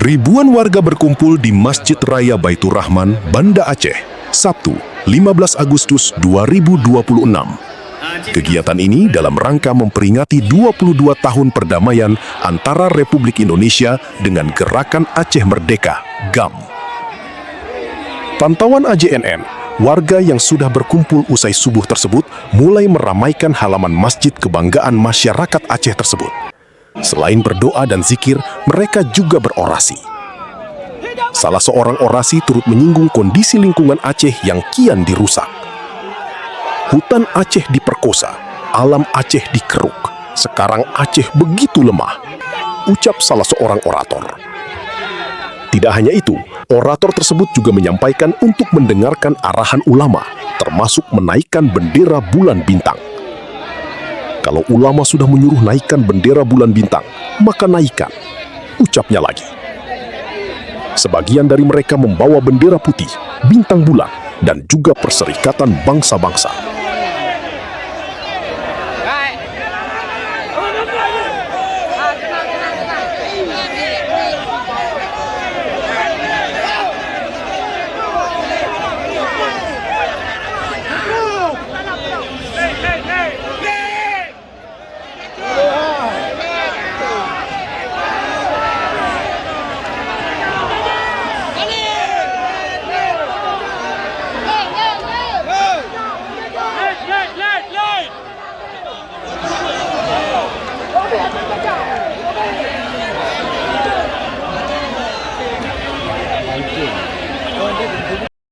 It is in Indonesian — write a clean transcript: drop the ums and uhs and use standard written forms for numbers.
Ribuan warga berkumpul di Masjid Raya Baitur Rahman, Banda Aceh, Sabtu, 15 Agustus 2026. Kegiatan ini dalam rangka memperingati 22 tahun perdamaian antara Republik Indonesia dengan Gerakan Aceh Merdeka, GAM. Pantauan AJNN, warga yang sudah berkumpul usai subuh tersebut mulai meramaikan halaman masjid kebanggaan masyarakat Aceh tersebut. Selain berdoa dan zikir, mereka juga berorasi. Salah seorang orasi turut menyinggung kondisi lingkungan Aceh yang kian dirusak. Hutan Aceh diperkosa, alam Aceh dikeruk. Sekarang Aceh begitu lemah, ucap salah seorang orator. Tidak hanya itu, orator tersebut juga menyampaikan untuk mendengarkan arahan ulama, termasuk menaikkan bendera bulan bintang. Kalau ulama sudah menyuruh naikkan bendera bulan bintang, maka naikkan, ucapnya lagi. Sebagian dari mereka membawa bendera putih, bintang bulan, dan juga Perserikatan Bangsa-Bangsa.